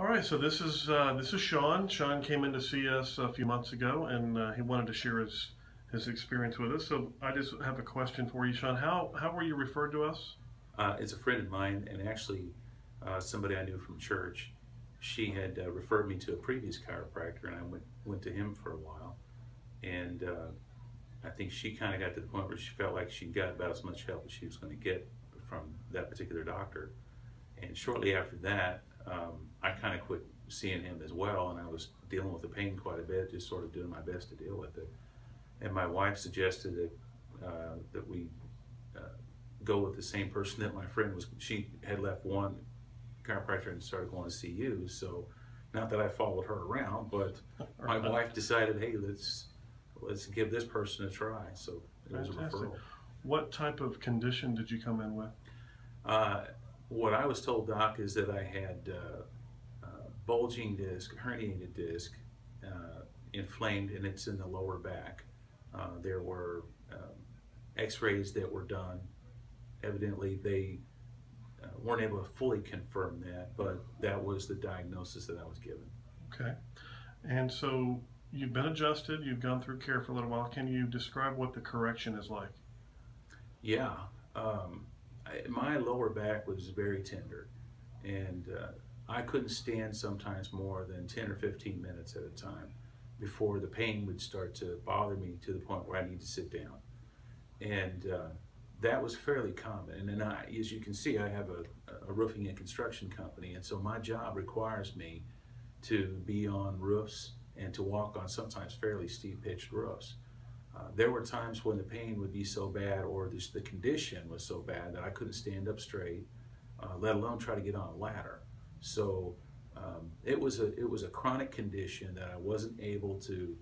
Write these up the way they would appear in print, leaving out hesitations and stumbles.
All right, so this is Sean. Sean came in to see us a few months ago, and he wanted to share his experience with us. So I just have a question for you, Sean. How were you referred to us? It's a friend of mine, and actually somebody I knew from church. She had referred me to a previous chiropractor, and I went to him for a while. And I think she kind of got to the point where she felt like she got about as much help as she was going to get from that particular doctor. And shortly after that, I kind of quit seeing him as well, and I was dealing with the pain quite a bit, just sort of doing my best to deal with it. And my wife suggested that we go with the same person that my friend was. She had left one chiropractor and started going to see you. So, not that I followed her around, but my wife decided, hey, let's give this person a try. So it was a referral. What type of condition did you come in with? What I was told, Doc, is that I had bulging disc, herniated disc, inflamed, and it's in the lower back. There were x-rays that were done. Evidently, they weren't able to fully confirm that, but that was the diagnosis that I was given. Okay. And so you've been adjusted, you've gone through care for a little while. Can you describe what the correction is like? Yeah. My lower back was very tender, and I couldn't stand sometimes more than 10 or 15 minutes at a time before the pain would start to bother me to the point where I need to sit down. And that was fairly common. And then as you can see, I have a roofing and construction company, and so my job requires me to be on roofs and to walk on sometimes fairly steep pitched roofs. There were times when the pain would be so bad, or just the condition was so bad, that I couldn't stand up straight, let alone try to get on a ladder. So it was a chronic condition that I wasn't able to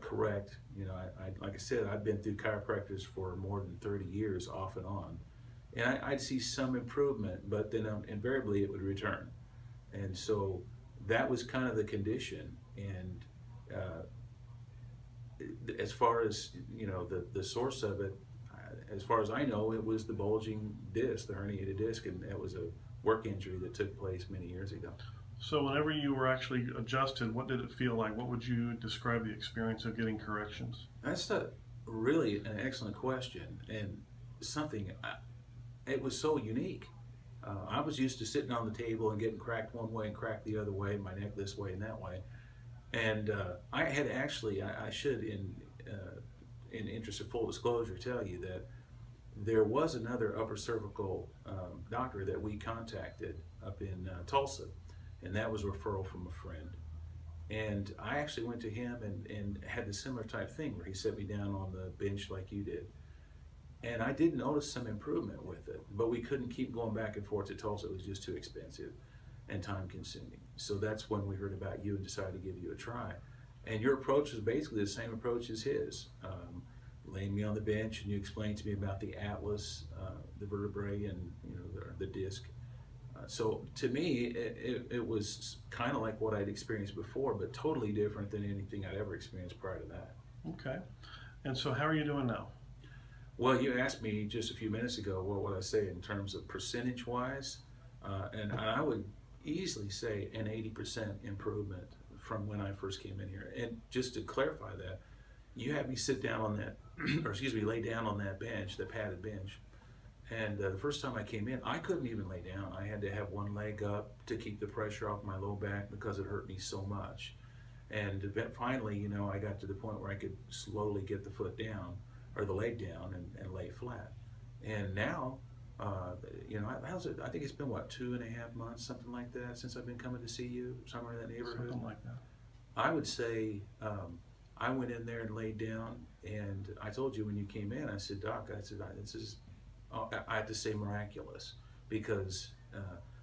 correct. You know, like I said, I've been through chiropractors for more than 30 years off and on, and I'd see some improvement, but then invariably it would return. And so that was kind of the condition. And as far as, you know, the source of it, as far as I know, it was the bulging disc, the herniated disc, and that was a work injury that took place many years ago. So whenever you were actually adjusted, what did it feel like? What would you describe the experience of getting corrections? That's really an excellent question, and something, it was so unique. I was used to sitting on the table and getting cracked one way and cracked the other way, my neck this way and that way. And I had actually, I should, in interest of full disclosure, tell you that there was another upper cervical doctor that we contacted up in Tulsa, and that was a referral from a friend. And I actually went to him and had the similar type thing where he set me down on the bench like you did. And I did notice some improvement with it, but we couldn't keep going back and forth to Tulsa. It was just too expensive and time consuming. So that's when we heard about you and decided to give you a try. And your approach was basically the same approach as his. Laying me on the bench, and you explained to me about the atlas, the vertebrae, and, you know, the disc. So to me, it was kind of like what I'd experienced before, but totally different than anything I'd ever experienced prior to that. Okay. And so how are you doing now? Well, you asked me just a few minutes ago what would I say in terms of percentage-wise, and I would easily say an 80% improvement from when I first came in here. And just to clarify that, you had me sit down on that, or excuse me, lay down on that bench, the padded bench. And the first time I came in, I couldn't even lay down. I had to have one leg up to keep the pressure off my low back because it hurt me so much. And finally, you know, I got to the point where I could slowly get the foot down, or the leg down, and lay flat. And now, you know, I think it's been, what, 2.5 months, something like that, since I've been coming to see you, somewhere in that neighborhood. Something like that. I would say I went in there and laid down, and I told you when you came in, I said, Doc, I said, this is, I have to say miraculous, because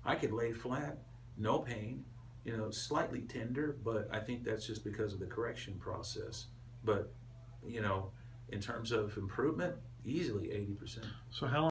I could lay flat, no pain, you know, slightly tender, but I think that's just because of the correction process. But, you know, in terms of improvement, easily 80%. So how